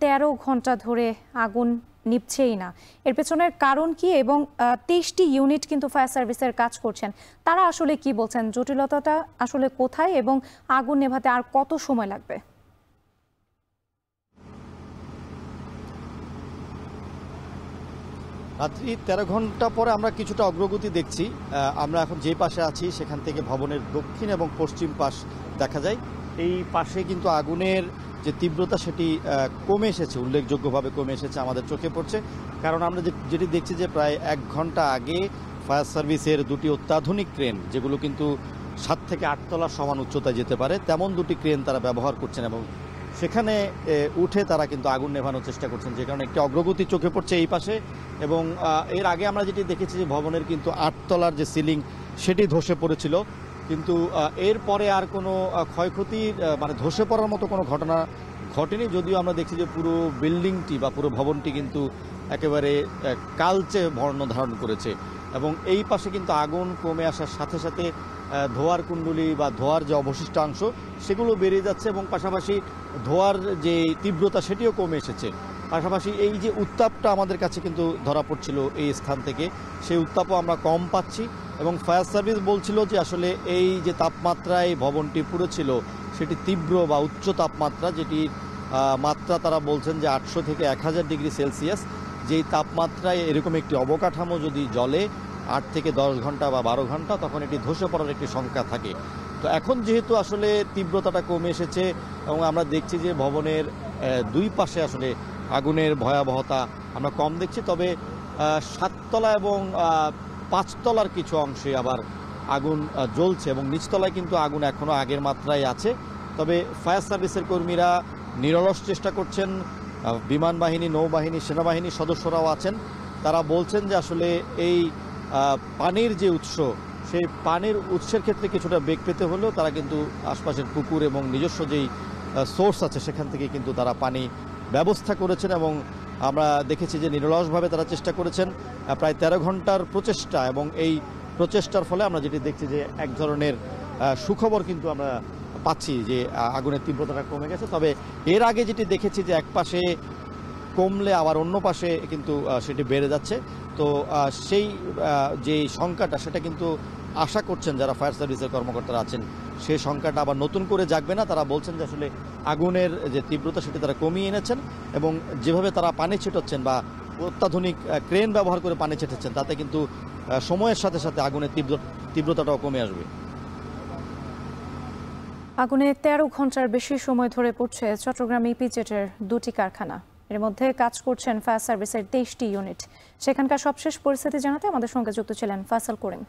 13 ঘন্টা ধরে আগুন নিভছেই না। এর পেছনের কারণ কি এবং 23টি ইউনিট কিন্তু ফায়ার সার্ভিসের কাজ করছেন, তারা আসলে কি বলছেন, জটিলতাটা আসলে কোথায় এবং আগুন নেভাতে আর কত সময় লাগবে? রাত্রি 13 ঘন্টা পরে আমরা কিছুটা অগ্রগতি দেখছি। আমরা এখন যে পাশে আছি সেখান থেকে ভবনের দক্ষিণ এবং পশ্চিম পাশ দেখা যায়। এই পাশে কিন্তু আগুনের যে তীব্রতা সেটি কমে এসেছে, উল্লেখযোগ্যভাবে কমে এসেছে আমাদের চোখে পড়ছে। কারণ আমরা যেটি দেখছি যে প্রায় 1 ঘন্টা আগে ফায়ার সার্ভিসের দুটি অত্যাধুনিক ক্রেন, যেগুলো কিন্তু 7 থেকে 8 তলার সমান উচ্চতায় যেতে পারে, তেমন দুটি ক্রেন তারা ব্যবহার করছেন এবং সেখানে উঠে তারা কিন্তু আগুন নেভানোর চেষ্টা করছেন, যে কারণে একটি অগ্রগতি চোখে পড়ছে এই পাশে। এবং এর আগে আমরা যেটি দেখেছি যে ভবনের কিন্তু 8 তলার যে সিলিং সেটি ধসে পড়েছিল, কিন্তু এরপরে আর কোনো ক্ষয়ক্ষতির মানে ধসে পড়ার মতো কোনো ঘটনা ঘটেনি। যদিও আমরা দেখছি যে পুরো বিল্ডিংটি বা পুরো ভবনটি কিন্তু একেবারে কালচে বর্ণ ধারণ করেছে এবং এই পাশে কিন্তু আগুন কমে আসার সাথে সাথে ধোঁয়ার কুণ্ডলী বা ধোঁয়ার যে অবশিষ্টাংশ সেগুলো বেরিয়ে যাচ্ছে এবং পাশাপাশি ধোঁয়ার যে তীব্রতা সেটিও কমে এসেছে। পাশাপাশি এই যে উত্তাপটা আমাদের কাছে কিন্তু ধরা পড়ছিল এই স্থান থেকে, সেই উত্তাপও আমরা কম পাচ্ছি এবং ফায়ার সার্ভিস বলছিল যে আসলে এই যে তাপমাত্রায় ভবনটি পুড়েছিল সেটি তীব্র বা উচ্চ তাপমাত্রা, যেটির মাত্রা তারা বলছেন যে 800 থেকে 1000 ডিগ্রি সেলসিয়াস। যেই তাপমাত্রায় এরকম একটি অবকাঠামো যদি জ্বলে 8 থেকে 10 ঘন্টা বা 12 ঘন্টা, তখন এটি ধসে পড়ার একটি শঙ্কা থাকে। তো এখন যেহেতু আসলে তীব্রতাটা কমে এসেছে এবং আমরা দেখছি যে ভবনের দুই পাশে আসলে আগুনের ভয়াবহতা আমরা কম দেখছি, তবে 7 তলা এবং 5 তলার কিছু অংশে আবার আগুন জ্বলছে এবং নিচতলায় কিন্তু আগুন এখনও আগের মাত্রায় আছে। তবে ফায়ার সার্ভিসের কর্মীরা নিরলস চেষ্টা করছেন, বিমান বাহিনী, নৌবাহিনী, সেনাবাহিনীর সদস্যরাও আছেন। তারা বলছেন যে আসলে এই পানির যে উৎস, সেই পানির উৎসের ক্ষেত্রে কিছুটা বেগ পেতে হলেও তারা কিন্তু আশপাশের পুকুর এবং নিজস্ব যেই সোর্স আছে সেখান থেকে কিন্তু তারা পানি ব্যবস্থা করেছেন এবং আমরা দেখেছি যে নিরলসভাবে তারা চেষ্টা করেছেন। প্রায় 13 ঘন্টার প্রচেষ্টা এবং এই প্রচেষ্টার ফলে আমরা যেটি দেখছি যে এক ধরনের সুখবর কিন্তু আমরা পাচ্ছি যে আগুনের তীব্রতাটা কমে গেছে। তবে এর আগে যেটি দেখেছি যে এক পাশে কমলে আবার অন্য পাশে কিন্তু সেটি বেড়ে যাচ্ছে। তো সেই যে সংখ্যাটা সেটা কিন্তু আশা করছেন যারা ফায়ার সার্ভিসের কর্মকর্তারা আছেন, সেই সংখ্যাটা আবার নতুন করে জাগবে না। তারা বলছেন যে আসলে আগুনের যে তীব্রতা সেটি তারা কমিয়ে এনেছেন এবং যেভাবে তারা পানি ছিটাচ্ছেন বা অত্যাধুনিক ক্রেন ব্যবহার করে পানি ছেটাচ্ছেন, তাতে কিন্তু সময়ের সাথে সাথে আগুনের তীব্রতাটাও কমে আসবে। আগুনে 13 ঘন্টার বেশি সময় ধরে পড়ছে চট্টগ্রাম ইপিজেডের দুটি কারখানা। এর মধ্যে কাজ করছেন ফায়ার সার্ভিসের 23টি ইউনিট। সেখানকার সবশেষ পরিস্থিতি জানাতে আমাদের সঙ্গে যুক্ত ছিলেন ফয়সাল করিম।